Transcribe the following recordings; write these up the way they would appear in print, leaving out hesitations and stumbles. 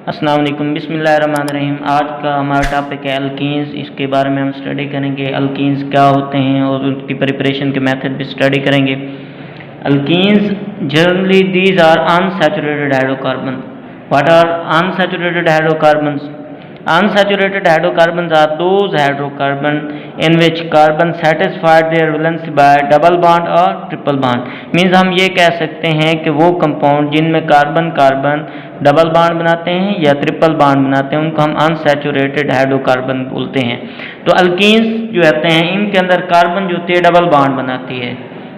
अस्सलाम वालेकुम, बिस्मिल्लाहिर्रहमानिर्रहीम। आज का हमारा टॉपिक है अल्कीन्स। इसके बारे में हम स्टडी करेंगे अल्कीन्स क्या होते हैं और उनकी प्रिपरेशन के मेथड भी स्टडी करेंगे। Alkenes generally these are unsaturated hydrocarbon. What are unsaturated hydrocarbons? Unsaturated hydrocarbons are those hydrocarbons in which carbon satisfied their valence by double bond or triple bond। Means हम ये कह सकते हैं कि वो कंपाउंड जिनमें कार्बन कार्बन डबल बॉन्ड बनाते हैं या ट्रिपल बॉन्ड बनाते हैं उनको हम अनसैचुरेटेड हाइड्रोकार्बन बोलते हैं। तो अल्कीन्स जो होते हैं इनके अंदर कार्बन जो होती है डबल बॉन्ड बनाती है,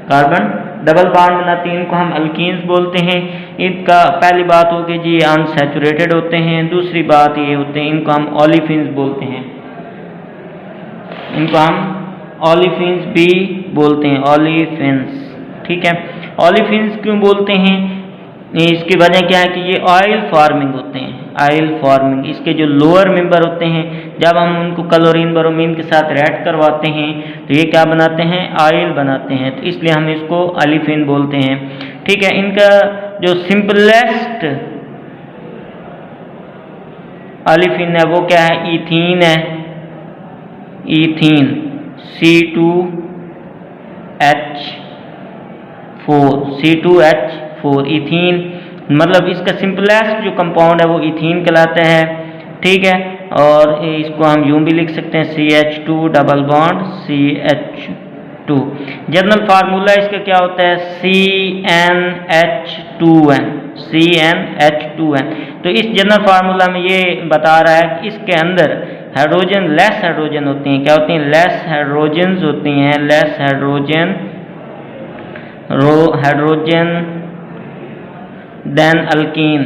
कार्बन डबल बॉन्ड बनाती है, इनको हम अल्कीन्स बोलते हैं। इनका पहली बात होगी जी अनसैचुरेटेड होते हैं। दूसरी बात ये होते हैं इनको हम ओलिफिन्स बोलते हैं, इनको हम ओलिफिन्स भी बोलते हैं, ओलिफिन्स। ठीक है, ओलिफिन्स क्यों बोलते हैं? इसकी वजह क्या है कि ये ऑयल फार्मिंग होते हैं, ऑयल फार्मिंग। इसके जो लोअर मेंबर होते हैं जब हम उनको क्लोरीन ब्रोमीन के साथ रिएक्ट करवाते हैं तो ये क्या बनाते हैं? ऑयल बनाते हैं, तो इसलिए हम इसको ओलिफिन बोलते हैं। ठीक है, इनका जो सिंपलेस्ट ओलिफिन है वो क्या है? इथीन है, इथीन C2H4 इथीन, मतलब इसका सिंपलेस्ट जो कंपाउंड है वो इथीन कहलाता है। ठीक है, और इसको हम यूं भी लिख सकते हैं CH2 double bond CH2। General formula इसका क्या होता है? CnH2n। तो इस जनरल फार्मूला में ये बता रहा है कि इसके अंदर हाइड्रोजन लेस हाइड्रोजन होती हैं। क्या होती हैं? लेस हाइड्रोजन्स होती हैं, less hydrogen than alkene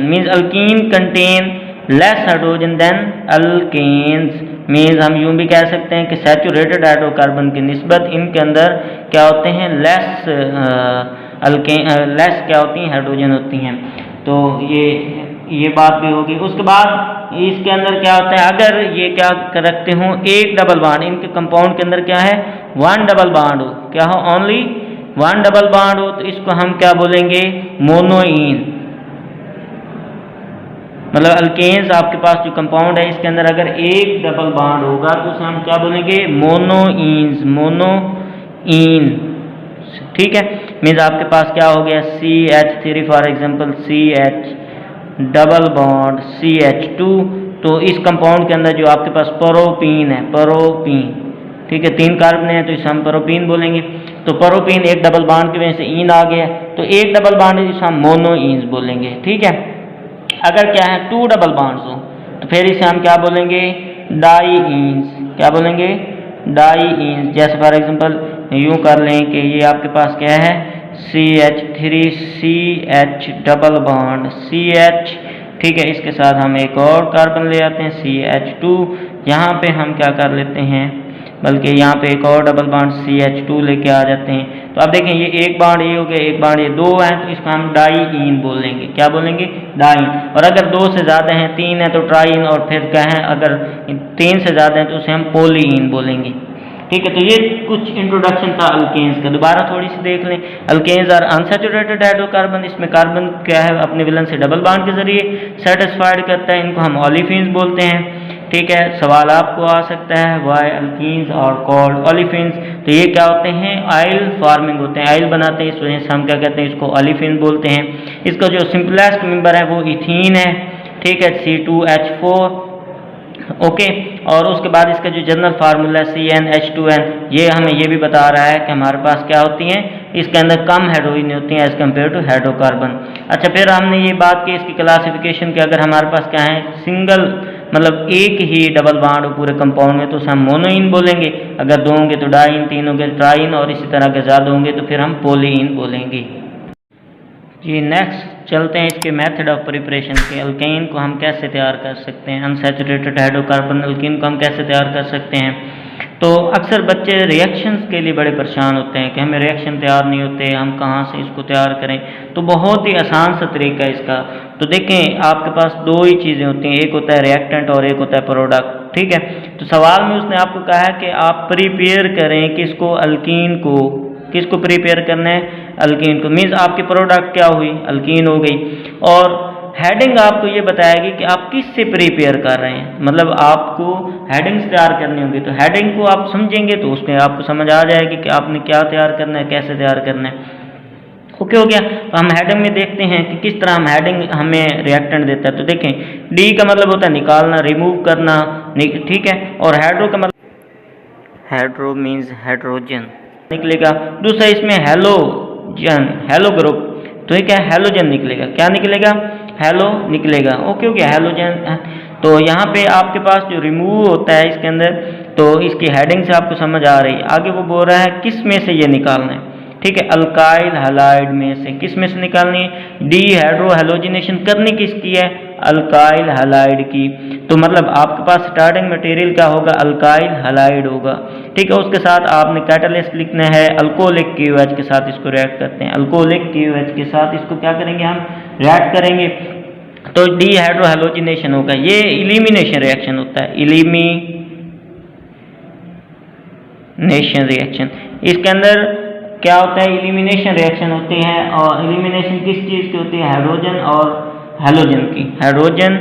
means alkene contain less hydrogen than alkanes. Means हम यूं भी कह सकते हैं कि सैचुरेटेड हाइड्रोकार्बन की निस्बत इनके अंदर क्या होते हैं? लेस क्या होती हैं? हाइड्रोजन होती हैं। तो ये बात भी होगी। उसके बाद इसके अंदर क्या होता है? अगर ये क्या रखते हो एक डबल बॉन्ड, इनके कंपाउंड के अंदर क्या है? वन डबल बॉन्ड हो, क्या हो? ओनली वन डबल बॉन्ड हो, तो इसको हम क्या बोलेंगे? मोनोइन। मतलब अल्केन्स आपके पास जो कंपाउंड है इसके अंदर अगर एक डबल बॉन्ड होगा तो उसे हम क्या बोलेंगे? मोनोइन। ठीक है, मीन्स आपके पास क्या हो गया? CH3 for example, CH double bond CH2। तो इस कंपाउंड के अंदर जो आपके पास प्रोपीन है, प्रोपीन, ठीक है, 3 कार्बन है तो इसे हम प्रोपीन बोलेंगे। तो प्रोपीन एक डबल बॉन्ड की वजह से इन आ गया, तो एक डबल बॉन्ड है जिसे हम मोनोइन्स बोलेंगे। ठीक है, अगर क्या है 2 डबल बॉन्ड्स हो तो फिर इसे हम क्या बोलेंगे? डाईइन्स। क्या बोलेंगे? डाईइन्स। जैसे फॉर एग्जांपल यूं कर लें कि ये आपके पास क्या है? CH3 CH double bond CH। ठीक है, इसके साथ हम एक और कार्बन ले आते हैं CH2। यहाँ पे हम क्या कर लेते हैं, बल्कि यहाँ पे एक और डबल बॉन्ड CH2 लेके आ जाते हैं। तो अब देखें ये एक बॉन्ड ये हो गया, एक बॉन्ड ये 2 है, तो इसको हम डाईइन बोलेंगे। क्या बोलेंगे? डाईइन। और अगर 2 से ज़्यादा हैं, 3 है तो ट्राईइन, और फिर क्या है अगर 3 से ज़्यादा हैं तो उसे हम पोलीइन बोलेंगे। ठीक है, तो ये कुछ इंट्रोडक्शन था अल्केन्स का। दोबारा थोड़ी सी देख लें। Alkanes are unsaturated hydrocarbon. इसमें कार्बन क्या है? अपने विलन से डबल बॉन्ड के जरिए सेटिस्फाइड करता है, इनको हम ओलिफिन्स बोलते हैं। ठीक है, सवाल आपको आ सकता है वाई अल्कीन्स और कॉल्ड ओलिफिन्स। तो ये क्या होते हैं? ऑयल फार्मिंग होते हैं, ऑयल बनाते हैं, इस वजह से हम क्या कहते हैं? इसको ओलिफिन बोलते हैं। इसका जो सिंपलेस्ट मेंबर है वो इथीन है। ठीक है, C2H4। ओके, और उसके बाद इसका जो जनरल फार्मूला CnH2n, ये हमें ये भी बता रहा है कि हमारे पास क्या होती हैं? इसके अंदर कम हाइड्रोजन होती हैं एज कम्पेयर टू हाइड्रोकार्बन। अच्छा, फिर हमने ये बात की इसकी क्लासिफिकेशन की। अगर हमारे पास क्या है? सिंगल मतलब एक ही डबल बॉन्ड हो पूरे कंपाउंड में तो उसे हम मोनोइन बोलेंगे। अगर 2 होंगे तो डाईइन, 3 होंगे तो ट्राईइन, और इसी तरह के ज़्यादा होंगे तो फिर हम पोलीइन बोलेंगे। जी, नेक्स्ट चलते हैं इसके मेथड ऑफ प्रिपरेशन के। अल्केन को हम कैसे तैयार कर सकते हैं? अनसैचुरेटेड हाइड्रोकार्बन अल्कीन को हम कैसे तैयार कर सकते हैं? तो अक्सर बच्चे रिएक्शंस के लिए बड़े परेशान होते हैं कि हमें रिएक्शन तैयार नहीं होते, हम कहाँ से इसको तैयार करें। तो बहुत ही आसान सा तरीका है इसका। तो देखें, आपके पास 2 ही चीज़ें होती हैं, एक होता है रिएक्टेंट और एक होता है प्रोडक्ट। ठीक है, तो सवाल में उसने आपको कहा है कि आप प्रिपेयर करें किसको? अल्कीन को। किसको प्रिपेयर करना है? अल्कीन को। मीन्स आपकी प्रोडक्ट क्या हुई? अल्कीन हो गई। और हेडिंग आपको ये बताएगी कि आप किस से प्रिपेयर कर रहे हैं, मतलब आपको हेडिंग्स तैयार करनी होगी। तो हेडिंग को आप समझेंगे तो उसमें आपको समझ आ जाएगी कि आपने क्या तैयार करना है, कैसे तैयार करना है। ओके हो गया। तो हम हेडिंग में देखते हैं कि किस तरह हम हेडिंग हमें रिएक्टेंट देता है। तो देखें, डी का मतलब होता है निकालना, रिमूव करना, ठीक है। और हेड्रो का मतलब, हेड्रो मीन्स हाइड्रोजन निकलेगा। दूसरा इसमें हेलोजन, हेलो ग्रुप, तो ये क्या हेलोजन निकलेगा, क्या निकलेगा, हेलो निकलेगा। ओके हो गया, हेलोजन। तो यहाँ पे आपके पास जो रिमूव होता है इसके अंदर, तो इसकी हेडिंग से आपको समझ आ रही है। आगे वो बोल रहा है किस में से ये निकालना है, ठीक है, अल्काइल हैलाइड में से। किस में से निकालनी है, डी हाइड्रो हेलोजिनेशन करनी किसकी है, अल्काइल हैलाइड की। तो मतलब आपके पास स्टार्टिंग मटेरियल क्या होगा, अल्काइल हैलाइड होगा, ठीक है। उसके साथ आपने कैटालिस्ट लिखना है, अल्कोहलिक KOH के साथ इसको रिएक्ट करते हैं, अल्कोहलिक KOH के साथ इसको क्या करेंगे, हम रिएक्ट करेंगे। तो डी हाइड्रो हेलोजिनेशन होगा, ये इलिमिनेशन रिएक्शन होता है, इलिमिनेशन रिएक्शन। इसके अंदर क्या होता है, इलिमिनेशन रिएक्शन होती है। और इलिमिनेशन किस चीज़ की होती है, हाइड्रोजन और हेलोजन की, हाइड्रोजन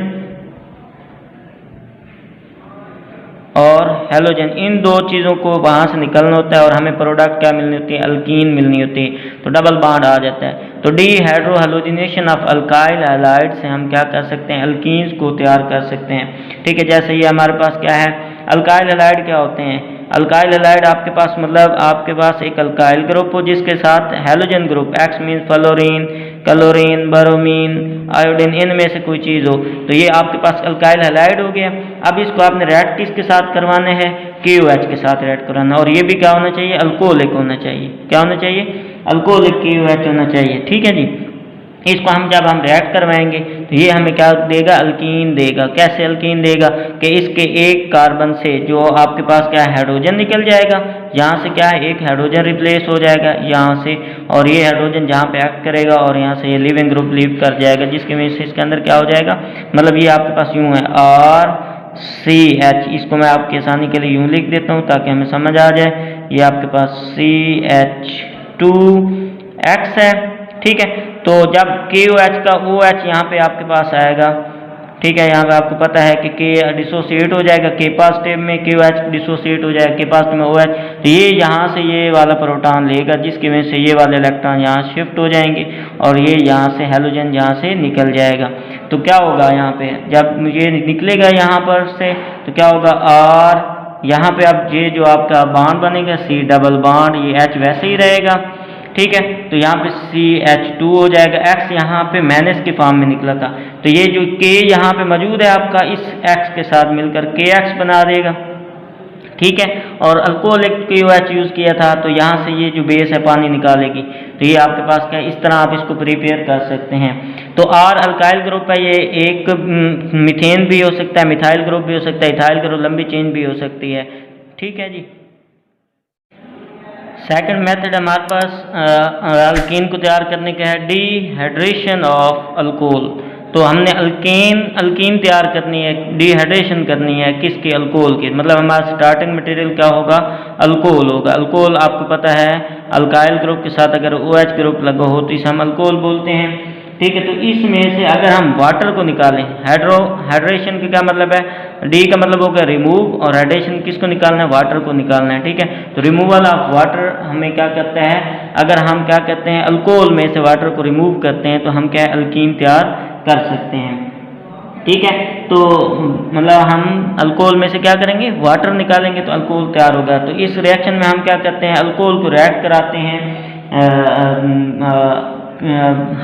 और हेलोजन, इन दो चीज़ों को वहाँ से निकलना होता है और हमें प्रोडक्ट क्या मिलनी होती है, अल्कीन मिलनी होती है। तो डबल बॉन्ड आ जाता है। तो D hydro halogenation of alkyl halide से हम क्या कर सकते हैं, अल्कीन्स को तैयार कर सकते हैं, ठीक है। जैसे ये हमारे पास क्या है, अल्काइल हैलाइड क्या होते हैं, अल्काइल हैलाइड आपके पास मतलब आपके पास एक अल्काइल ग्रुप हो जिसके साथ halogen group, x mean fluorine, chlorine, bromine, iodine, इनमें से कोई चीज़ हो, तो ये आपके पास अल्काइल हैलाइड हो गया। अब इसको आपने रिएक्ट किसके साथ करवाने हैं, KOH के साथ रिएक्ट कराना, और ये भी क्या होना चाहिए, अल्कोहलिक होना चाहिए। क्या होना चाहिए, अल्कोहलिक KOH होना चाहिए, ठीक है जी। इसको हम जब हम रिएक्ट करवाएंगे तो ये हमें क्या देगा, अल्कीन देगा। कैसे अल्कीन देगा, कि इसके एक कार्बन से जो आपके पास क्या है, हाइड्रोजन निकल जाएगा, यहाँ से क्या है, एक हाइड्रोजन रिप्लेस हो जाएगा यहाँ से, और ये हाइड्रोजन जहाँ पे एक्ट करेगा और यहाँ से ये लिविंग ग्रुप लीव कर जाएगा, जिसकी वजह से इसके अंदर क्या हो जाएगा, मतलब ये आपके पास यूँ है RCH। इसको मैं आपकी आसानी के लिए यूँ लिख देता हूँ ताकि हमें समझ आ जाए। ये आपके पास CH2X है, ठीक है। तो जब KOH का OH यहाँ पे आपके पास आएगा, ठीक है, यहाँ पे आपको पता है कि K डिसोसिएट हो जाएगा, K पॉजिटिव में KOH डिसोसिएट हो जाएगा, K पॉजिटिव में OH, तो ये यहाँ से ये वाला प्रोटॉन लेगा, जिसकी वजह से ये वाले इलेक्ट्रॉन यहाँ शिफ्ट हो जाएंगे और ये यहाँ से हेलोजन यहाँ से निकल जाएगा। तो क्या होगा यहाँ पे, जब ये निकलेगा यहाँ पर से, तो क्या होगा, R यहाँ पे अब ये जो आपका बॉन्ड बनेगा C डबल बॉन्ड, ये H वैसे ही रहेगा, ठीक है। तो यहाँ पे CH2 हो जाएगा, X यहाँ पे माइनस के फॉर्म में निकला था, तो ये जो K यहाँ पे मौजूद है आपका इस X के साथ मिलकर KX बना देगा, ठीक है। और अल्कोहलिक KOH यूज़ किया था, तो यहाँ से ये जो बेस है पानी निकालेगी, तो ये आपके पास क्या है, इस तरह आप इसको प्रिपेयर कर सकते हैं। तो R अल्काइल ग्रुप है, ये एक मीथेन भी हो सकता है, मिथाइल ग्रुप भी हो सकता है, इथाइल ग्रुप लंबी चेन भी हो सकती है, ठीक है जी। सेकंड मेथड हमारे पास अल्कीन को तैयार करने का है, डिहाइड्रेशन ऑफ अल्कोहल। तो हमने अल्कीन तैयार करनी है, डिहाइड्रेशन करनी है किसके, अल्कोहल की, मतलब हमारा स्टार्टिंग मटेरियल क्या होगा, अल्कोहल होगा। अल्कोहल आपको पता है अल्काइल ग्रुप के साथ अगर OH ग्रुप लगा हो तो इसे हम अल्कोहल बोलते हैं, ठीक है। तो इसमें से अगर हम वाटर को निकालें, हाइड्रेशन का क्या मतलब है, डी का मतलब होगा रिमूव, और हाइड्रेशन किसको निकालना है, वाटर को निकालना है, ठीक है। तो रिमूवल ऑफ वाटर हमें क्या करता है, अगर हम क्या करते हैं, अल्कोहल में से वाटर को रिमूव करते हैं तो हम क्या है, अल्कीन तैयार कर सकते हैं, ठीक है। तो मतलब हम अल्कोहल में से क्या करेंगे, वाटर निकालेंगे तो अल्कोहल तैयार होगा। तो इस रिएक्शन में हम क्या करते हैं, अल्कोहल को रिएक्ट कराते हैं,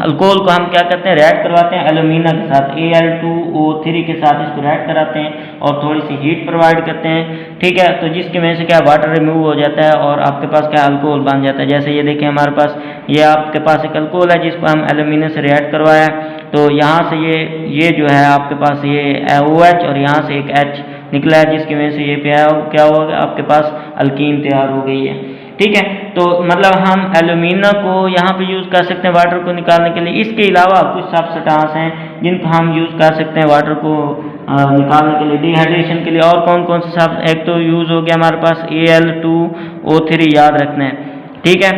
अल्कोहल को हम क्या करते हैं, रिएक्ट करवाते हैं एल्यूमिना के साथ, Al2O3 के साथ इसको रिएक्ट कराते हैं और थोड़ी सी हीट प्रोवाइड करते हैं, ठीक है। तो जिसकी वजह से क्या वाटर रिमूव हो जाता है और आपके पास क्या अल्कोहल बन जाता है। जैसे ये देखें हमारे पास, ये आपके पास एक अल्कोहल है जिसको हम एल्यूमिना से रिएक्ट करवाया, तो यहाँ से ये जो है आपके पास ये OH और यहाँ से एक H निकला है, जिसकी वजह से ये क्या होगा, आपके पास अल्कीन तैयार हो गई है, ठीक है। तो मतलब हम एल्यूमिना को यहाँ पे यूज़ कर सकते हैं वाटर को निकालने के लिए। इसके अलावा कुछ सब्सटेंस हैं जिनको हम यूज़ कर सकते हैं वाटर को निकालने के लिए, डिहाइड्रेशन के लिए। और कौन कौन से सब, एक तो यूज़ हो गया हमारे पास Al2O3, याद रखना है, ठीक है।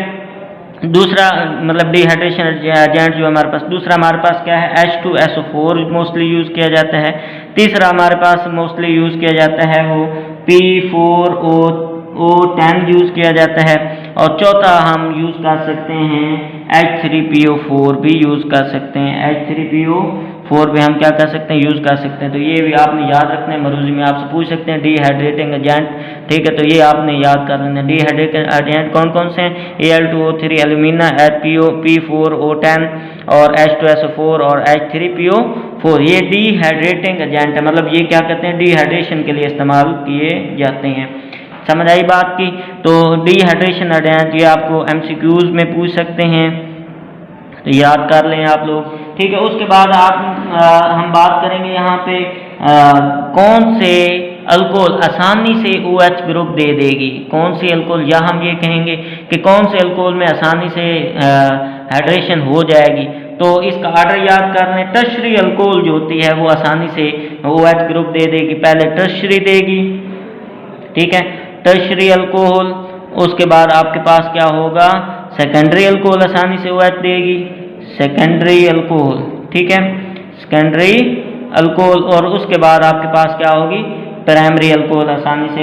दूसरा मतलब डिहाइड्रेशन एजेंट जो हमारे पास, दूसरा हमारे पास क्या है, H2SO4 मोस्टली यूज़ किया जाता है। तीसरा हमारे पास मोस्टली यूज़ किया जाता है वो P4O10 यूज़ किया जाता है। और चौथा हम यूज़ कर सकते हैं H3PO4 भी यूज़ कर सकते हैं। H3PO4 भी हम क्या कर सकते हैं, यूज़ कर सकते हैं। तो ये भी आपने याद रखना है, मरूजी में आपसे पूछ सकते हैं डिहाइड्रेटिंग एजेंट, ठीक है। तो ये आपने याद कर लेना है। डिहाइड्रेटिंग एजेंट कौन कौन से हैं, Al2O3 एल्यूमिना, P4O10 और H2SO4 और H3PO4, ये डिहाइड्रेटिंग एजेंट है। मतलब ये क्या कहते हैं, डिहाइड्रेशन के लिए इस्तेमाल किए जाते हैं। समझ आई बात की। तो डिहाइड्रेशन एजेंट ये आपको MCQs में पूछ सकते हैं, तो याद कर लें आप लोग, ठीक है। उसके बाद हम बात करेंगे यहाँ पे कौन से अल्कोहल आसानी से OH ग्रुप दे देगी, कौन सी अल्कोहल, या हम ये कहेंगे कि कौन से अल्कोहल में आसानी से हाइड्रेशन हो जाएगी। तो इसका ऑर्डर याद कर लें। टर्शरी अल्कोहल जो होती है वो आसानी से OH ग्रुप दे देगी। पहले टर्शरी देगी, ठीक है, टर्शरी अल्कोहल। उसके बाद आपके पास क्या होगा, सेकेंडरी अल्कोहल आसानी से OH देगी, सेकेंडरी अल्कोहल, ठीक है, सेकेंडरी अल्कोहल। और उसके बाद आपके पास क्या होगी, प्राइमरी अल्कोहल आसानी से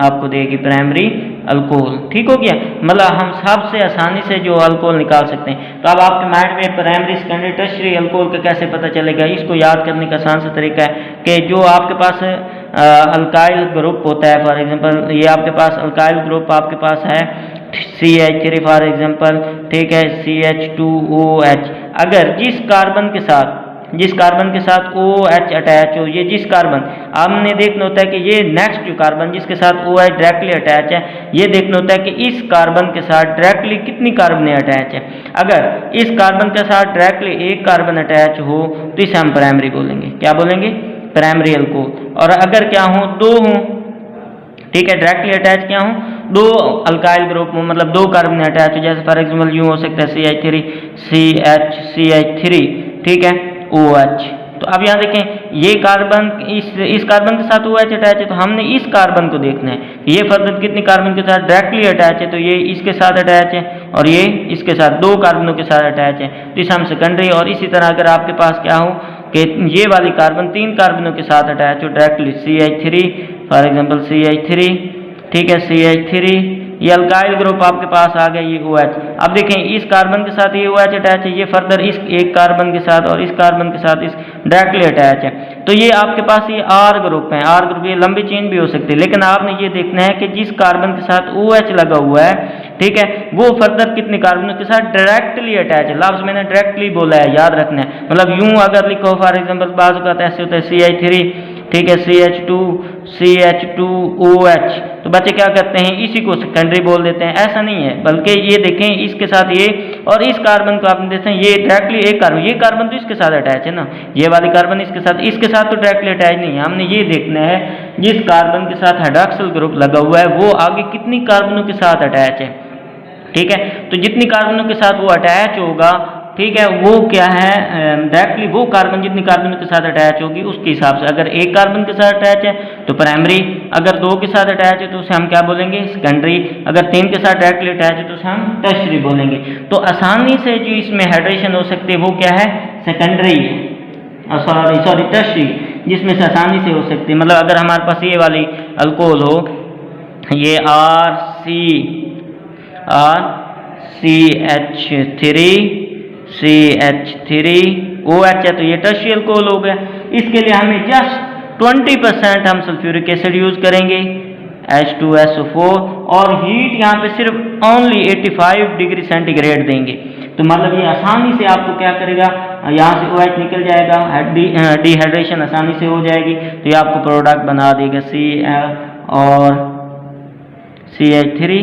आपको देगी, प्राइमरी अल्कोहल, ठीक हो गया। मतलब हम सबसे आसानी से जो अल्कोहल निकाल सकते हैं। तो अब आपके माइंड में प्राइमरी, सेकेंडरी, टर्शरी अल्कोहल का कैसे पता चलेगा, इसको याद करने का आसान सा तरीका है कि जो आपके पास अल्काइल ग्रुप होता है, फॉर एग्जांपल ये आपके पास अल्काइल ग्रुप आपके पास है CH3 फॉर एग्जांपल, ठीक है, CH2OH। अगर जिस कार्बन के साथ OH अटैच हो, ये जिस कार्बन, आपने देखना होता है कि ये नेक्स्ट जो कार्बन जिसके साथ OH डायरेक्टली अटैच है, ये देखना होता है कि इस कार्बन के साथ डायरेक्टली कितनी कार्बन अटैच है। अगर इस कार्बन के साथ डायरेक्टली एक कार्बन अटैच हो तो इसे हम प्राइमरी बोलेंगे, क्या बोलेंगे, प्राइमरी अल्कोहल। और अगर क्या हो, दो हों, ठीक है, डायरेक्टली अटैच क्या हो, दो अल्काइल ग्रुप हो, मतलब दो कार्बन अटैच हो, जैसे फॉर एग्जांपल यूँ हो सकता है CH3, ठीक है, OH। तो अब यहाँ देखें ये कार्बन इस कार्बन के साथ OH अटैच है, तो हमने इस कार्बन को देखना है कि ये फर्दर कितनी कार्बन के साथ डायरेक्टली अटैच है। तो ये इसके साथ अटैच है और ये इसके साथ, दो कार्बनों के साथ अटैच है, तो इसे हम सेकेंडरी। और इसी तरह अगर आपके पास क्या हो कि ये वाली कार्बन तीन कार्बनों के साथ अटैच हो directly, CH3 for example, CH3, ठीक है, CH3, ये अल्काइल ग्रुप आपके पास आ गया, ये OH। अब देखें इस कार्बन के साथ ये OH अटैच है, ये फर्दर इस एक कार्बन के साथ और इस कार्बन के साथ इस डायरेक्टली अटैच है। तो ये आपके पास ये R ग्रुप है, R ग्रुप, ये लंबी चेन भी हो सकती है, लेकिन आपने ये देखना है कि जिस कार्बन के साथ OH लगा हुआ है, ठीक है, वो फर्दर कितने कार्बनों के साथ डायरेक्टली अटैच है। लफ्ज मैंने डायरेक्टली बोला है, याद रखना है। मतलब यूं अगर लिखो फॉर एग्जांपल, बाजू का ऐसे होता है CH3, ठीक है, CH2OH, तो बच्चे क्या करते हैं, इसी को सेकेंडरी बोल देते हैं। ऐसा नहीं है, बल्कि ये देखें इसके साथ ये और इस कार्बन को आपने देखते हैं, ये डायरेक्टली एक कार्बन, ये कार्बन तो इसके साथ अटैच है ना, ये वाली कार्बन इसके साथ तो डायरेक्टली अटैच नहीं है। हमने ये देखना है जिस कार्बन के साथ हाइड्रॉक्सिल ग्रुप लगा हुआ है वो आगे कितनी कार्बनों के साथ अटैच है, ठीक है। तो जितनी कार्बनों के साथ वो अटैच होगा, ठीक है, वो क्या है, डायरेक्टली वो कार्बन जितनी कार्बन के साथ अटैच होगी उसके हिसाब से। अगर एक कार्बन के साथ अटैच है तो प्राइमरी, अगर दो के साथ अटैच है तो उसे हम क्या बोलेंगे, सेकेंडरी, अगर तीन के साथ डायरेक्टली अटैच है तो उसे हम टर्शरी बोलेंगे। तो आसानी से जो इसमें हाइड्रेशन हो सकती है वो क्या है, सेकेंडरी है, सॉरी टर्शरी, जिसमें से आसानी से हो सकती है। मतलब अगर हमारे पास ये वाली अल्कोहल हो, ये CH3OH है, तो ये टर्शियल अल्कोहल हो गया। इसके लिए हमें जस्ट 20% हम सल्फ्यूरिक एसिड यूज करेंगे, H2SO4, और हीट यहाँ पे सिर्फ ओनली 85 डिग्री सेंटीग्रेड देंगे। तो मतलब ये आसानी से आपको क्या करेगा, यहाँ से OH निकल जाएगा, डिहाइड्रेशन आसानी से हो जाएगी। तो ये आपको प्रोडक्ट बना देगा और CH3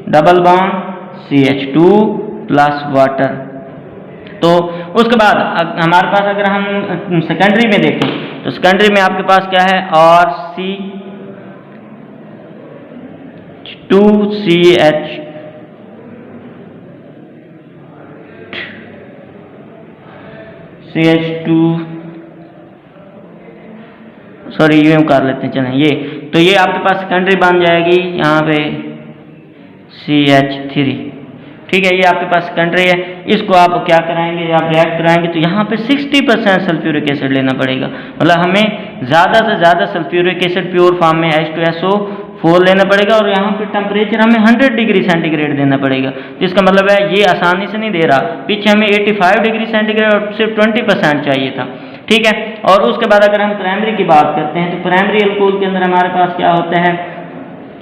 double bond CH2 plus water. तो उसके बाद हमारे पास अगर हम सेकेंडरी में देखें तो सेकेंडरी में आपके पास क्या है, CH2, सॉरी यूँ कर लेते हैं, चलें ये, तो ये आपके पास सेकेंडरी बन जाएगी यहाँ पे CH3, ठीक है, ये आपके पास सेकेंडरी है। इसको आप क्या कराएंगे, आप रिएक्ट कराएंगे तो यहाँ पे 60% सल्फ्यूरिक एसिड लेना पड़ेगा। मतलब हमें ज़्यादा से ज़्यादा सल्फ्यूरिक एसिड प्योर फॉर्म में H2SO4 लेना पड़ेगा और यहाँ पे टेम्परेचर हमें 100 डिग्री सेंटीग्रेड देना पड़ेगा। जिसका मतलब है ये आसानी से नहीं दे रहा, पीछे हमें 85 डिग्री सेंटीग्रेड और सिर्फ 20% चाहिए था। ठीक है, और उसके बाद अगर हम प्राइमरी की बात करते हैं तो प्राइमरी अल्कोहल के अंदर हमारे पास क्या होता है,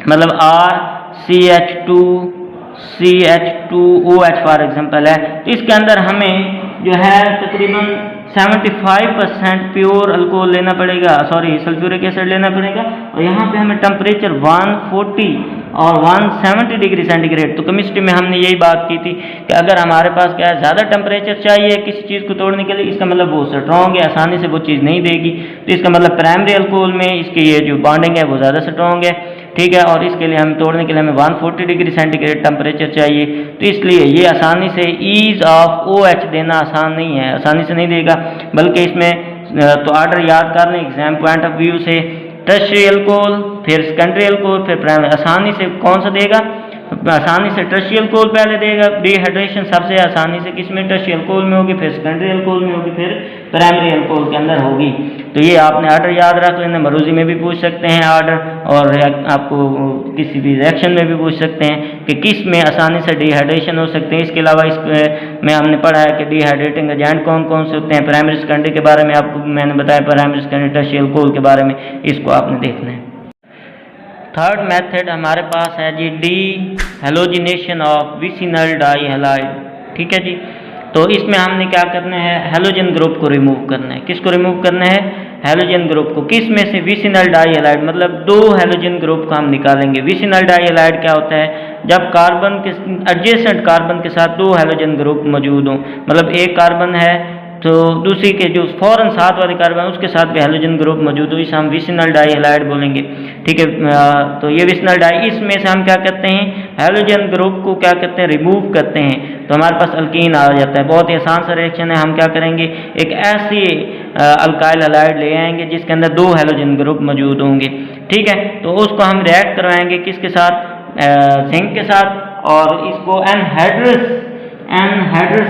मतलब RCH2CH2OH फॉर एग्जाम्पल है, तो इसके अंदर हमें जो है तकरीबन 75% प्योर अल्कोहल लेना पड़ेगा, सॉरी सल्फ्यूरिक एसिड लेना पड़ेगा। और यहाँ पे हमें टेम्परेचर 140 और 170 डिग्री सेंटीग्रेड। तो केमिस्ट्री में हमने यही बात की थी कि अगर हमारे पास क्या है ज़्यादा टेम्परेचर चाहिए किसी चीज़ को तोड़ने के लिए, इसका मतलब वो स्ट्रॉन्ग है, आसानी से वो चीज़ नहीं देगी। तो इसका मतलब प्राइमरी अल्कोहल में इसकी ये जो बॉन्डिंग है वो ज़्यादा स्ट्रॉन्ग है। ठीक है, और इसके लिए हम तोड़ने के लिए हमें 140 डिग्री सेंटीग्रेड टेम्परेचर चाहिए। तो इसलिए ये आसानी से ईज ऑफ OH देना आसान नहीं है, आसानी से नहीं देगा, बल्कि इसमें तो ऑर्डर याद कर लें एग्जाम पॉइंट ऑफ व्यू से, टर्शियरी अल्कोहल, फिर सेकेंडरी अल्कोहल, फिर प्राइमरी। आसानी से कौन सा देगा, आसानी से टर्शियरी अल्कोहल पहले देगा। डिहाइड्रेशन सबसे आसानी से किस में, टर्शियरी अल्कोहल में होगी, फिर सेकेंडरी अल्कोहल में होगी, फिर प्राइमरी अल्कोहल के अंदर होगी। तो ये आपने ऑर्डर याद रख लेना, मरूजी में भी पूछ सकते हैं ऑर्डर, और आपको किसी भी रिएक्शन में भी पूछ सकते हैं कि किस में आसानी से डिहाइड्रेशन हो सकते हैं। इसके अलावा इसमें हमने पढ़ा है कि डिहाइड्रेटिंग एजेंट कौन कौन से होते हैं, प्राइमरी सेकेंडरी के बारे में आपको मैंने बताया, प्राइमरी सेकेंडरी टर्शियरी अल्कोहल के बारे में, इसको आपने देखना है। थर्ड मेथड हमारे पास है G D halogenation of vicinal die halide. ठीक है जी, तो इसमें हमने क्या करना है, हेलोजन ग्रुप को रिमूव करना है। किसको रिमूव करना है, हेलोजन ग्रुप को। किस में से, विसिनल डाई हैलाइड, मतलब 2 हेलोजन ग्रुप को हम निकालेंगे। विसिनल डाई हैलाइड क्या होता है, जब कार्बन के एडजेसेंट कार्बन के साथ 2 हेलोजन ग्रुप मौजूद हों, मतलब एक कार्बन है तो दूसरी के जो फौरन साथ वाले कार्बन उसके साथ भी हेलोजन ग्रुप मौजूद हो, इसे हम विसिनल डाई हैलाइड बोलेंगे। ठीक है, तो ये विसिनल डाई, इसमें से हम क्या करते हैं, हेलोजन ग्रुप को क्या करते हैं, रिमूव करते हैं, तो हमारे पास अल्कीन आ जाता है। बहुत ही आसान सा रिएक्शन है। हम क्या करेंगे, एक ऐसी अल्काइल हैलाइड ले आएंगे जिसके अंदर 2 हेलोजन ग्रुप मौजूद होंगे। ठीक है, तो उसको हम रिएक्ट करवाएंगे किसके साथ, जिंक के साथ, और इसको एनहाइड्रस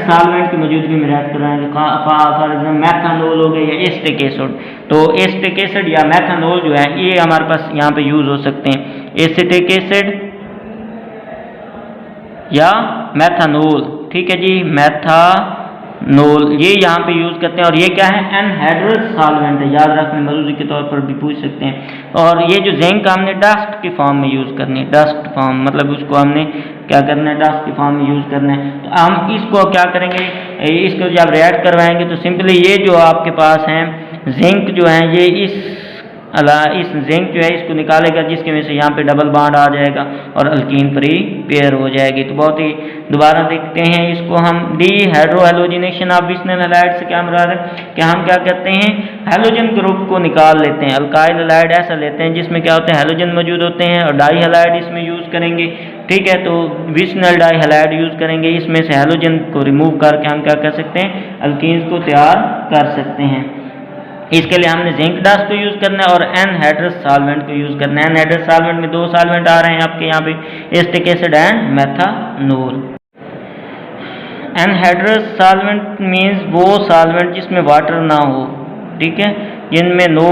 सॉल्वेंट की मौजूदगी में रिएक्ट कराएंगे। फॉर एग्जाम्पल मैथानोल हो गया या एस्टिक एसिड, तो एस्टिक एसिड या मैथानोल जो है ये हमारे पास यहाँ पे यूज़ हो सकते हैं, एसिटिक एसिड या मैथानोल। ठीक है जी, मैथानोल ये यहाँ पे यूज़ करते हैं, और ये क्या है, एनहाइड्रस सॉल्वेंट है, याद रखने मरूजी के तौर पर भी पूछ सकते हैं। और ये जो जिंक हमने डस्ट की फॉर्म में यूज़ करनी है, डस्ट फॉर्म मतलब उसको हमने क्या करना है, डस्ट की फॉर्म में यूज़ करना है। तो हम इसको क्या करेंगे, इसको जब रिएक्ट करवाएंगे तो सिंपली ये जो आपके पास हैं जिंक जो है, ये इस जिंक जो है इसको निकालेगा, जिसकी वजह से यहाँ पे डबल बॉन्ड आ जाएगा और अल्कीन फ्री पेयर हो जाएगी। तो बहुत ही दोबारा देखते हैं इसको हम, D hydro halogenation of vicinal halide से क्या मुराद है कि हम क्या करते हैं, हेलोजन ग्रुप को निकाल लेते हैं। अल्काइल हैलाइड ऐसा लेते हैं जिसमें क्या होते हैं, हेलोजन मौजूद होते हैं, और डाई हैलाइड इसमें यूज़ करेंगे। ठीक है, तो विसिनल डाई हैलाइड यूज़ करेंगे, इसमें से हेलोजन को रिमूव करके हम क्या कर सकते हैं, अल्कीन्स को तैयार कर सकते हैं। इसके लिए हमने जिंक डस्ट को यूज़ करना है और एनहाइड्रस सॉल्वेंट को यूज़ करना है। एनहाइड्रस सॉल्वेंट में 2 सॉल्वेंट आ रहे हैं आपके यहाँ पे, acetic acid and methanol. Anhydrous solvent means वो सॉल्वेंट जिसमें वाटर ना हो। ठीक है, जिनमें no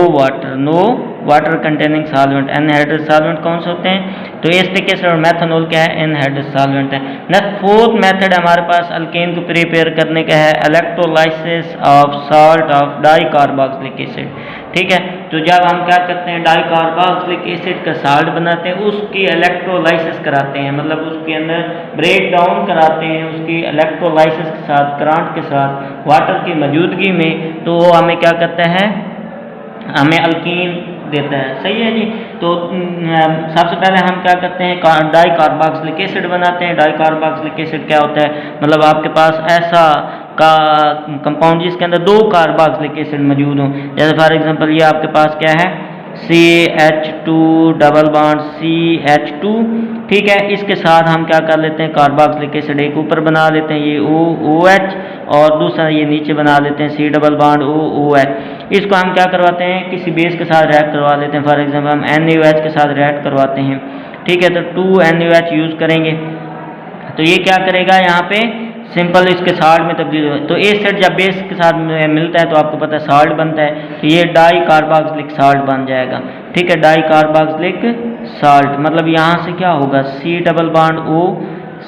water containing solvent. Anhydrous solvent कौन से होते हैं, तो एस्टिक एसिड और मैथानोल क्या है, एनहाइड्रस सॉल्वेंट है। नेक्स्ट 4th मेथड हमारे पास अल्केन को प्रिपेयर करने का है, electrolysis of salt of dicarboxylic acid. ठीक है, तो जब हम क्या करते हैं, डाइकार्बोक्सिलिक एसिड का साल्ट बनाते हैं, उसकी इलेक्ट्रोलाइसिस कराते हैं, मतलब उसके अंदर ब्रेक डाउन कराते हैं, उसकी इलेक्ट्रोलाइसिस के साथ, करंट के साथ, वाटर की मौजूदगी में, तो वो हमें क्या करता है, हमें अल्कीन देता है। सही है जी, तो सबसे पहले हम क्या करते हैं, डाइकार्बोक्सिलिक एसिड बनाते हैं। डाइकार्बोक्सिलिक एसिड क्या होता है, मतलब आपके पास ऐसा का कंपाउंड जिसके अंदर 2 कार्बोक्सिलिक एसिड मौजूद हों। जैसे फॉर एग्जांपल ये आपके पास क्या है, CH2 डबल बॉन्ड CH2। ठीक है, इसके साथ हम क्या कर लेते हैं, कार्बोक्सिलिक एसिड एक ऊपर बना लेते हैं, ये OH, और दूसरा ये नीचे बना लेते हैं C डबल बॉन्ड OH। इसको हम क्या करवाते हैं, किसी बेस के साथ रिएक्ट करवा लेते हैं। फॉर एग्जांपल हम NaOH के साथ रिएक्ट करवाते हैं। ठीक है, तो 2NaOH यूज़ करेंगे। तो ये क्या करेगा यहाँ पे सिंपल इसके साल्ट में तब्दील हो। तो एसिड जब बेस के साथ मिलता है तो आपको पता है साल्ट बनता है, तो ये डाई कार्बोक्सिलिक साल्ट बन जाएगा। ठीक है, डाई कार्बोक्सिलिक साल्ट मतलब यहाँ से क्या होगा C double bond O,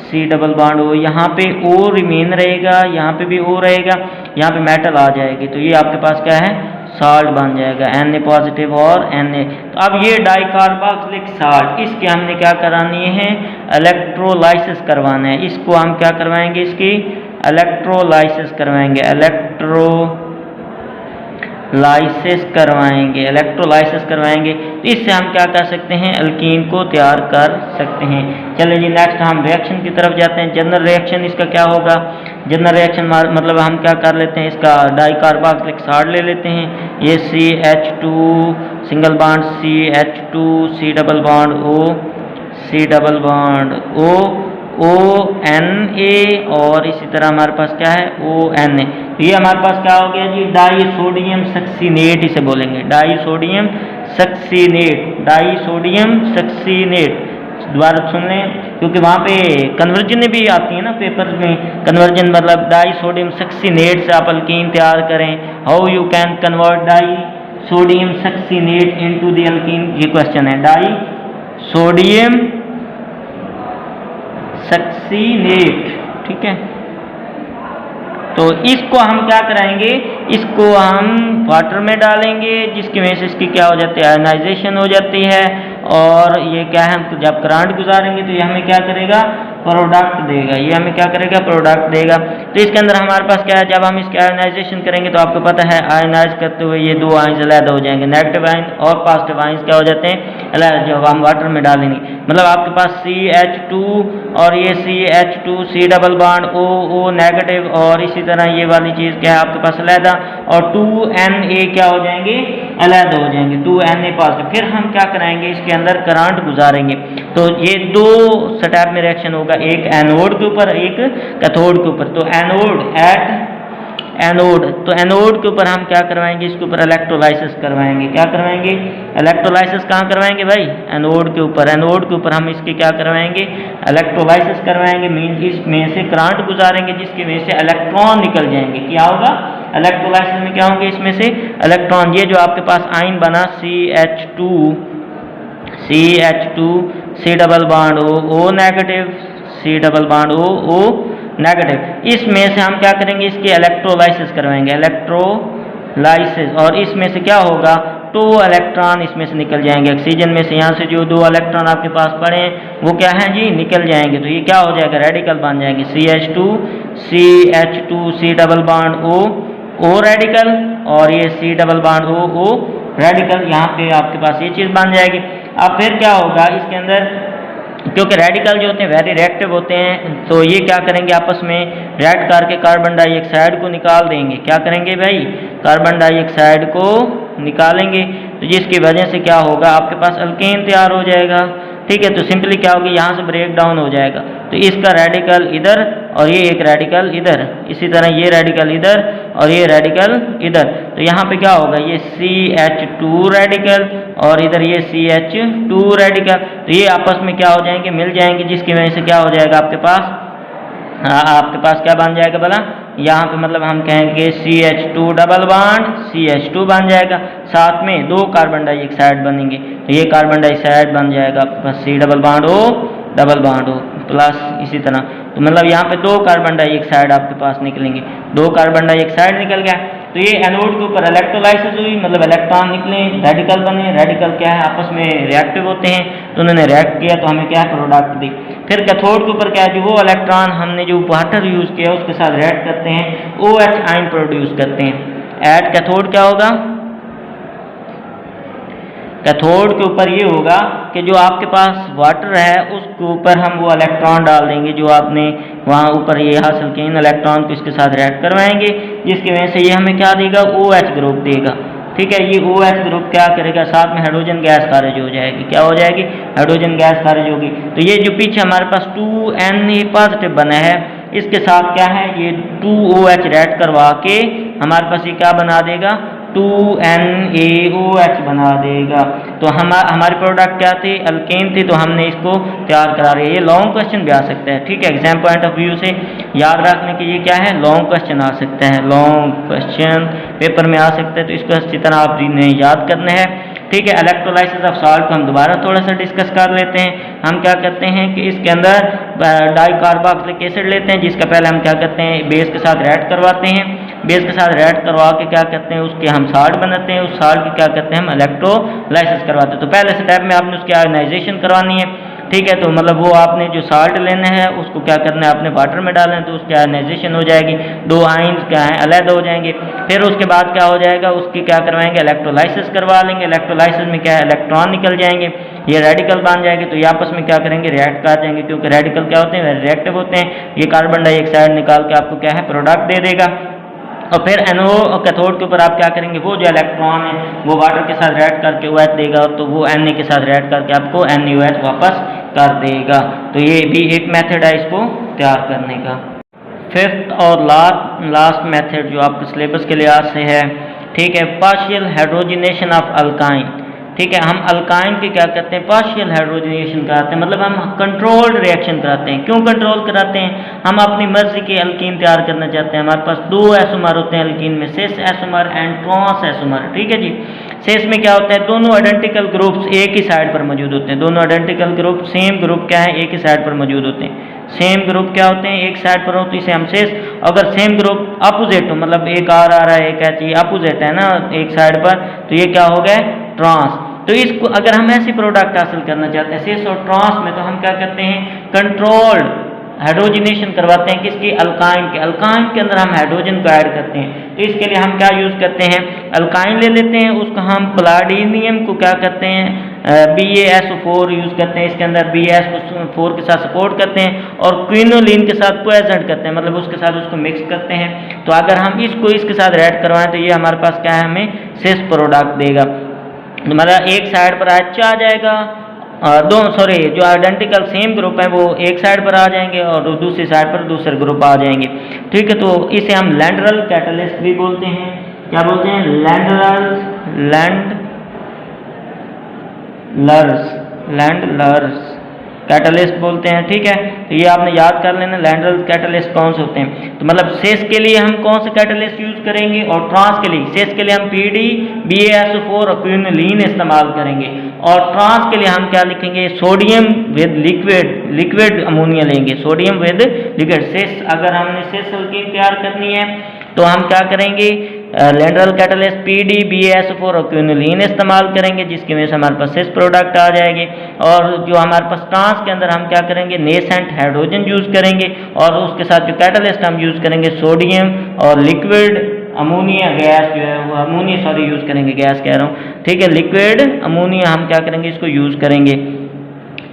C double bond O, यहाँ पे O रिमेन रहेगा, यहाँ पे भी O रहेगा, यहाँ पे मेटल आ जाएगी, तो ये आपके पास क्या है साल्ट बन जाएगा Na पॉजिटिव और Na। तो अब ये डाई कार्बोक्सिलिक साल्ट इसके हमने क्या करानी है इलेक्ट्रोलाइसिस करवाना है। इसको हम क्या करवाएंगे इसकी इलेक्ट्रोलाइसिस करवाएंगे, इलेक्ट्रोलाइसिस करवाएंगे। तो इससे हम क्या कर सकते हैं अल्कीन को तैयार कर सकते हैं। चलिए जी नेक्स्ट हम रिएक्शन की तरफ जाते हैं। जनरल रिएक्शन इसका क्या होगा, जनरल रिएक्शन मतलब हम क्या कर लेते हैं इसका डाई कार्बोक्सिलिक साल्ट ले लेते हैं, ये CH2 single bond CH2 C double bond O, C double bond O, ONA और इसी तरह हमारे पास क्या है ONA। तो ये हमारे पास क्या हो गया जी डाई सोडियम सक्सीनेट, इसे बोलेंगे die sodium succinate, die sodium succinate. दोबारा सुन लें क्योंकि वहाँ पे कन्वर्जन भी आती है ना पेपर में, कन्वर्जन मतलब डाई सोडियम सक्सीनेट से आप अल्कीन तैयार करें, how you can convert die sodium succinate into the alkyne, ये क्वेश्चन है डाई सोडियम सक्सीनेट। ठीक है, तो इसको हम क्या कराएंगे, इसको हम वाटर में डालेंगे जिसकी वजह से इसकी क्या हो जाती है आयनाइजेशन हो जाती है, और ये क्या है हम जब करंट गुजारेंगे तो ये हमें क्या करेगा प्रोडक्ट देगा, ये हमें क्या करेगा प्रोडक्ट देगा। तो इसके अंदर हमारे पास क्या है जब हम इसकी आयनाइजेशन करेंगे तो आपको पता है आयनाइज करते हुए ये दो आयंस अलग हो जाएंगे, नेगेटिव आयन और पॉजिटिव आयंस क्या हो जाते हैं अलग, जब हम वाटर में डालेंगे। मतलब आपके पास CH2 और ये CH2 C double bond O negative और इसी तरह ये वाली चीज़ क्या है आपके पास अलहदा, और 2Na क्या हो जाएंगे अलहदा हो जाएंगे, 2Na पॉजिटिव। फिर हम क्या कराएंगे इसके अंदर करंट गुजारेंगे, तो ये दो स्टेप में रिएक्शन होगा, एक एनोड के ऊपर एक कैथोड के ऊपर। तो एनोड के ऊपर हम क्या करवाएंगे इसके ऊपर इलेक्ट्रोलाइसिस करवाएंगे, क्या करवाएंगे इलेक्ट्रोलाइसिस कहाँ करवाएंगे भाई एनोड के ऊपर, एनोड के ऊपर हम इसकी क्या करवाएंगे इलेक्ट्रोलाइसिस करवाएंगे, मीन्स इसमें से करंट गुजारेंगे जिसकी वजह से इलेक्ट्रॉन निकल जाएंगे। क्या होगा इलेक्ट्रोलाइसिस में क्या होंगे इसमें से इलेक्ट्रॉन, ये जो आपके पास आयन बना CH2 C double bond O negative, C double bond O negative, इसमें से हम क्या करेंगे इसकी इलेक्ट्रोलाइसिस करवाएंगे, इलेक्ट्रोलाइसिस, और इसमें से क्या होगा 2 इलेक्ट्रॉन इसमें से निकल जाएंगे, ऑक्सीजन में से यहाँ से जो 2 इलेक्ट्रॉन आपके पास पड़े हैं वो क्या है जी निकल जाएंगे। तो ये क्या हो जाएगा रेडिकल बन जाएंगे, CH2 C double bond O radical और ये C double bond O radical, यहाँ पे आपके पास ये चीज़ बन जाएगी। अब फिर क्या होगा इसके अंदर, क्योंकि रेडिकल जो होते हैं वेरी रिएक्टिव होते हैं, तो ये क्या करेंगे आपस में रिएक्ट करके कार्बन डाइऑक्साइड को निकाल देंगे। क्या करेंगे भाई कार्बन डाइऑक्साइड को निकालेंगे, तो जिसकी वजह से क्या होगा आपके पास अल्केन तैयार हो जाएगा। ठीक है, तो सिंपली क्या होगी यहाँ से ब्रेक डाउन हो जाएगा, तो इसका रेडिकल इधर और ये एक रेडिकल इधर, इसी तरह ये रेडिकल इधर और ये रेडिकल इधर, तो यहाँ पे क्या होगा ये CH2 रेडिकल और इधर ये CH2 रेडिकल, तो ये आपस में क्या हो जाएंगे मिल जाएंगे, जिसकी वजह से क्या हो जाएगा आपके पास आपके पास क्या बन जाएगा भला यहाँ पे, मतलब हम कहेंगे CH2 डबल बॉन्ड CH2 बन जाएगा, साथ में 2 कार्बन डाइऑक्साइड बनेंगे, तो ये कार्बन डाइऑक्साइड बन जाएगा आपके पास C double bond O double bond O plus इसी तरह, तो मतलब यहाँ पे 2 कार्बन डाइऑक्साइड आपके पास निकलेंगे, 2 कार्बन डाइऑक्साइड निकल गया। तो ये एनोड के ऊपर इलेक्ट्रोलाइसिस हुई, मतलब इलेक्ट्रॉन निकले रेडिकल बने, रेडिकल क्या है आपस में रिएक्टिव होते हैं, तो उन्होंने रिएक्ट किया तो हमें क्या प्रोडक्ट दी। फिर कैथोड के ऊपर क्या है जो वो इलेक्ट्रॉन हमने जो वाटर यूज़ किया उसके साथ रिएक्ट करते हैं, OH आयन प्रोड्यूस करते हैं। एट कैथोड क्या होगा, कैथोड के ऊपर ये होगा कि जो आपके पास वाटर है उसके ऊपर हम वो इलेक्ट्रॉन डाल देंगे जो आपने वहाँ ऊपर ये हासिल किए, इन इलेक्ट्रॉन को इसके साथ रिएक्ट करवाएंगे, जिसकी वजह से ये हमें क्या देगा OH ग्रुप देगा। ठीक है, ये OH ग्रुप क्या करेगा साथ में हाइड्रोजन गैस खारिज हो जाएगी, क्या हो जाएगी हाइड्रोजन गैस खारिज होगी। तो ये जो पीछे हमारे पास 2Na पॉजिटिव बना है इसके साथ क्या है ये 2OH रिएक्ट करवा के हमारे पास ये क्या बना देगा 2NaOH बना देगा। तो हमारी प्रोडक्ट क्या थी, अल्केन थी, तो हमने इसको तैयार करा रहे हैं। ये लॉन्ग क्वेश्चन भी आ सकता है, ठीक है, एग्जाम पॉइंट ऑफ व्यू से याद रखने के लिए क्या है, लॉन्ग क्वेश्चन आ सकते हैं, लॉन्ग क्वेश्चन पेपर में आ सकते हैं, तो इसको अच्छी तरह आपने याद करना है, ठीक है। इलेक्ट्रोलाइसिस ऑफ साल्ट को हम दोबारा थोड़ा सा डिस्कस कर लेते हैं। हम क्या करते हैं कि इसके अंदर डाइकार्बोक्सिलिक एसिड लेते हैं, जिसका पहले हम क्या करते हैं, बेस के साथ रेड करवाते हैं, बेस के साथ रेड करवा के क्या करते हैं, उसके हम साल्ट बनाते हैं, उस साल्ट की क्या करते हैं, हम इलेक्ट्रोलाइसिस करवाते हैं। तो पहले स्टेप में आपने उसकी आयोनाइजेशन करवानी है, ठीक है। तो मतलब वो आपने जो साल्ट लेना है उसको क्या करना है, आपने वाटर में डालना है, तो उसकी आयोनाइजेशन हो जाएगी, दो आयंस क्या है अलग हो जाएंगे। फिर उसके बाद क्या हो जाएगा, उसकी क्या करवाएंगे, इलेक्ट्रोलाइसिस करवा लेंगे। इलेक्ट्रोलाइसिस में क्या है, इलेक्ट्रॉन निकल जाएंगे, ये रेडिकल बन जाएंगे, तो ये आपस में क्या करेंगे, रिएक्ट कर जाएंगे, क्योंकि रेडिकल क्या होते हैं, रिएक्टिव होते हैं। ये कार्बन डाइऑक्साइड निकाल के आपको क्या है, प्रोडक्ट दे देगा। और फिर एनओ कैथोड के ऊपर आप क्या करेंगे, वो जो इलेक्ट्रॉन है वो वाटर के साथ रिएक्ट करके OH देगा, तो वो Na के साथ रिएक्ट करके आपको NaOH वापस कर देगा। तो ये भी एक मेथड है इसको तैयार करने का। फिफ्थ और लास्ट मेथड जो आपके सिलेबस के लिहाज से है, ठीक है, पार्शियल हाइड्रोजनेशन ऑफ अल्काइन, ठीक है। हम अल्काइन के क्या करते हैं, पार्शियल हाइड्रोजनेशन कराते हैं, मतलब हम कंट्रोल्ड रिएक्शन कराते हैं। क्यों कंट्रोल कराते हैं, हम अपनी मर्जी के अल्कीन तैयार करना चाहते हैं। हमारे पास दो एसोमर होते हैं अल्कीन में, सिस एसोमर एंड ट्रांस एसोमर, ठीक है जी। सिस में क्या होता है, दोनों आइडेंटिकल ग्रुप्स एक ही साइड पर मौजूद होते हैं, दोनों आइडेंटिकल ग्रुप सेम ग्रुप क्या है, एक ही साइड पर मौजूद होते हैं। सेम ग्रुप क्या होते हैं, एक साइड पर हो, तो इसे हम सिस। अगर सेम ग्रुप अपोजिट हो, मतलब एक आ रहा है, एक है, अपोजिट है ना एक साइड पर, तो ये क्या हो गया, ट्रांस। तो इसको अगर हम ऐसी प्रोडक्ट हासिल करना चाहते हैं सिस और ट्रांस में, तो हम क्या करते हैं, कंट्रोल्ड हाइड्रोजनेशन करवाते हैं, किसकी, अल्काइन के। अल्काइन के अंदर हम हाइड्रोजन को ऐड करते हैं, तो इसके लिए हम क्या यूज़ करते हैं, अल्काइन ले लेते हैं, उसको हम प्लाटिनियम को क्या करते हैं, BaSO4 यूज़ करते हैं, इसके अंदर BaSO4 के साथ सपोर्ट करते हैं, और क्विनोलिन के साथ कोएजेंट करते हैं, मतलब उसके साथ उसको मिक्स करते हैं। तो अगर हम इसको इसके साथ रेड करवाएं, तो ये हमारे पास क्या है, हमें सिस प्रोडक्ट देगा। मतलब एक साइड पर H आ जाएगा, जो आइडेंटिकल सेम ग्रुप है वो एक साइड पर आ जाएंगे, और दूसरी साइड पर दूसरे ग्रुप आ जाएंगे, ठीक है। तो इसे हम लैंडरल कैटलिस्ट भी बोलते हैं। क्या बोलते हैं, लैंडलर्स कैटलिस्ट बोलते हैं, ठीक है। तो ये आपने याद कर लेना, लैंडरल कैटलिस्ट कौन से होते हैं। तो मतलब सेस के लिए हम कौन से कैटलिस्ट यूज करेंगे, और ट्रांस के लिए, सेस के लिए हम PD BaSO4 और क्विनोलिन इस्तेमाल करेंगे, और ट्रांस के लिए हम क्या लिखेंगे, सोडियम विद लिक्विड अमोनिया लेंगे, सोडियम विद लिक्विड। सेस अगर हमने सेस अल्कीन तैयार करनी है तो हम क्या करेंगे, लैंडरल कैटलिस्ट PD BaSO4 और क्विनोलिन इस्तेमाल करेंगे, जिसकी वजह से हमारे पास सिस प्रोडक्ट आ जाएगी। और जो हमारे पास ट्रांस के अंदर हम क्या करेंगे, नेसेंट हाइड्रोजन यूज़ करेंगे, और उसके साथ जो कैटलिस्ट हम यूज़ करेंगे, सोडियम और लिक्विड अमोनिया गैस जो है वो अमोनिया यूज़ करेंगे, गैस कह रहा हूँ, ठीक है, लिक्विड अमोनिया हम क्या करेंगे, इसको यूज़ करेंगे,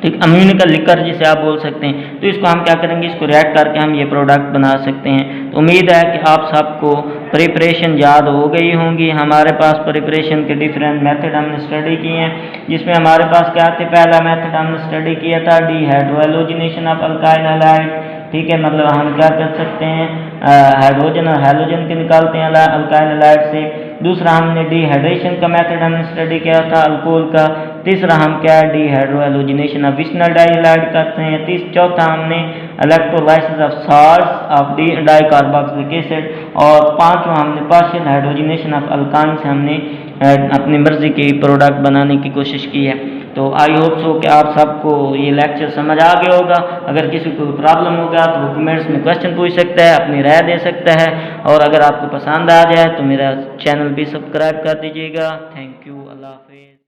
ठीक, अम्यूनिकल लिकर जिसे आप बोल सकते हैं। तो इसको हम क्या करेंगे, इसको रिएक्ट करके हम ये प्रोडक्ट बना सकते हैं। तो उम्मीद है कि आप सबको प्रिपरेशन याद हो गई होंगी। हमारे पास प्रिपरेशन के डिफरेंट मेथड हमने स्टडी किए हैं, जिसमें हमारे पास क्या थे, पहला मेथड हमने स्टडी किया था डिहाइड्रोजनेशन ऑफ अल्काइल हैलाइड, ठीक है, मतलब हम क्या कर सकते हैं, हाइड्रोजन और हैलोजन के निकालते हैं अल्काइल हैलाइड से। दूसरा हमने डिहाइड्रेशन का मेथड हमने स्टडी किया था अल्कोहल का। तीसरा हम क्या, डिहाइड्रोजनेशन ऑफ विस्नल डाइहाइड करते हैं। चौथा हमने electrolysis of salts of dicarboxylic acid. और पांचवा हमने पार्शियल हाइड्रोजनेशन ऑफ अल्काइन से हमने अपनी मर्जी की प्रोडक्ट बनाने की कोशिश की है। तो आई होप सो कि आप सबको ये लेक्चर समझ आ गया होगा। अगर किसी को प्रॉब्लम होगा तो वो कमेंट्स में क्वेश्चन पूछ सकता है, अपनी राय दे सकता है, और अगर आपको पसंद आ जाए तो मेरा चैनल भी सब्सक्राइब कर दीजिएगा। थैंक यू, अल्लाह हाफिज़।